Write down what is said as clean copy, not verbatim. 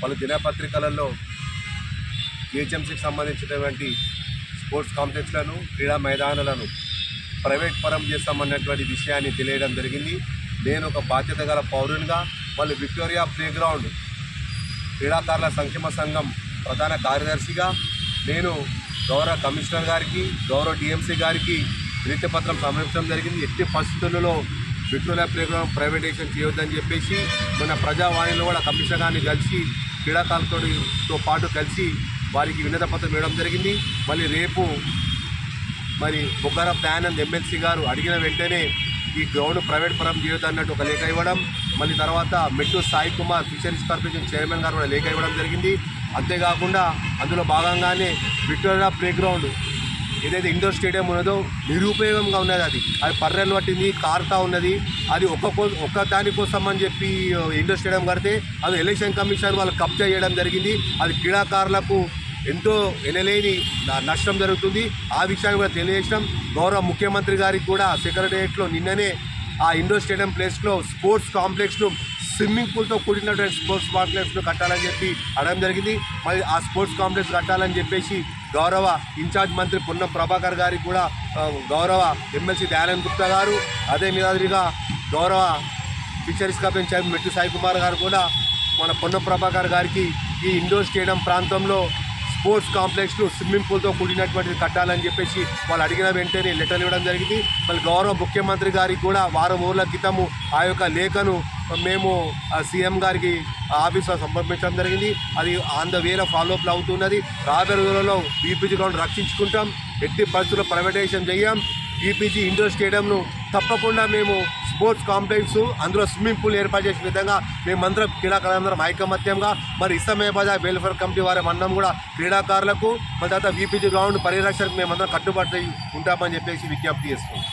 పలు దినపత్రికలలో జిహెచ్ఎంసీకి సంబంధించినటువంటి స్పోర్ట్స్ కాంప్లెక్స్లను క్రీడా మైదానాలను ప్రైవేట్ పరం చేస్తామన్నటువంటి విషయాన్ని తెలియడం జరిగింది. నేను ఒక బాధ్యత గల పౌరునిగా వాళ్ళు విక్టోరియా ప్లేగ్రౌండ్ క్రీడాకారుల సంక్షేమ సంఘం ప్రధాన కార్యదర్శిగా నేను గౌరవ కమిషనర్ గారికి గౌరవ డిఎంసీ గారికి వినతిపత్రం సమర్పించడం జరిగింది. ఎట్టి పరిస్థితులలో విక్టోరియా ప్లేగ్రౌండ్ ప్రైవేటైజేషన్ చేయొద్దని చెప్పేసి మన ప్రజావాణిలో కూడా కమిషనర్ గారిని కలిసి క్రీడాకారులతో పాటు కలిసి వారికి వినతిపత్రం ఇవ్వడం జరిగింది. మళ్ళీ రేపు బొగ్గర దయానంద్ ఎమ్మెల్సీ గారు అడిగిన వెంటనే ఈ గ్రౌండ్ ప్రైవేట్ పరం చేయొద్దన్నట్టు ఒక లేఖ ఇవ్వడం, మళ్ళీ తర్వాత మెట్టు Sai Kumar fisheries corporation chairman గారు కూడా లేఖ ఇవ్వడం జరిగింది. అంతేకాకుండా అందులో భాగంగానే విక్టోరియా ప్లేగ్రౌండ్ ఏదైతే ఇండోర్ స్టేడియం ఉన్నదో నిరుపయోగంగా ఉన్నది, అది పర్రెలు పట్టింది, కారుతా ఉన్నది. అది ఒక్క దానికోసం అని చెప్పి ఇండోర్ స్టేడియం కడితే అది ఎలక్షన్ కమిషన్ వాళ్ళు కబ్జా చేయడం జరిగింది. అది క్రీడాకారులకు ఎంతో ఎనలేని నష్టం జరుగుతుంది. ఆ విషయాన్ని కూడా తెలియజేసినాం. గౌరవ ముఖ్యమంత్రి గారికి కూడా సెక్రటేరియట్లో నిన్ననే ఆ ఇండోర్ స్టేడియం ప్లేస్లో స్పోర్ట్స్ కాంప్లెక్స్ను స్విమ్మింగ్ పూల్తో కూడినటువంటి స్పోర్ట్స్ కాంప్లెక్స్ను కట్టాలని చెప్పి అడగడం జరిగింది. మరి ఆ స్పోర్ట్స్ కాంప్లెక్స్ కట్టాలని చెప్పేసి గౌరవ ఇన్ఛార్జ్ మంత్రి పొన్నం ప్రభాకర్ గారికి కూడా గౌరవ ఎమ్మెల్సీ దయానంద్ గుప్తా గారు, అదే మాదిరిగా గౌరవ ఫిషరీస్ కార్పొరేషన్ చైర్మన్ మెట్టు సాయి కుమార్ గారు కూడా మన పొన్నం ప్రభాకర్ గారికి ఈ ఇండోర్ స్టేడియం ప్రాంతంలో స్పోర్ట్స్ కాంప్లెక్స్ను స్విమ్మింగ్ పూల్తో కూడినటువంటిది కట్టాలని చెప్పేసి వాళ్ళు అడిగిన వెంటనే లెటర్లు ఇవ్వడం జరిగింది. మళ్ళీ గౌరవ ముఖ్యమంత్రి గారికి కూడా వారం రోజుల క్రితము ఆ యొక్క లేఖను మేము సీఎం గారికి ఆఫీస్లో సమర్పించడం జరిగింది. అది ఆన్ ద వేలో ఫాలోఅప్లు అవుతున్నది. రాబోయే రోజులలో బీపీజీ గ్రౌండ్ రక్షించుకుంటాం. ఎట్టి పరిస్థితుల్లో ప్రైవేటైజేషన్ చేయం. బీపీజీ ఇండోర్ స్టేడియంను తప్పకుండా మేము స్పోర్ట్స్ కాంప్లెక్స్ అందులో స్విమ్మింగ్ పూల్ ఏర్పాటు చేసే విధంగా మేమందరం క్రీడాకారులందరం ఐకమత్యంగా ఇస్లామాబాద్ వెల్ఫేర్ కమిటీ వారి అన్నం కూడా క్రీడాకారులకు తర్వాత బీపీజీ గ్రౌండ్ పరిరక్షణకు మేమందరం కట్టుబడి ఉంటామని చెప్పేసి విజ్ఞప్తి చేస్తున్నాం.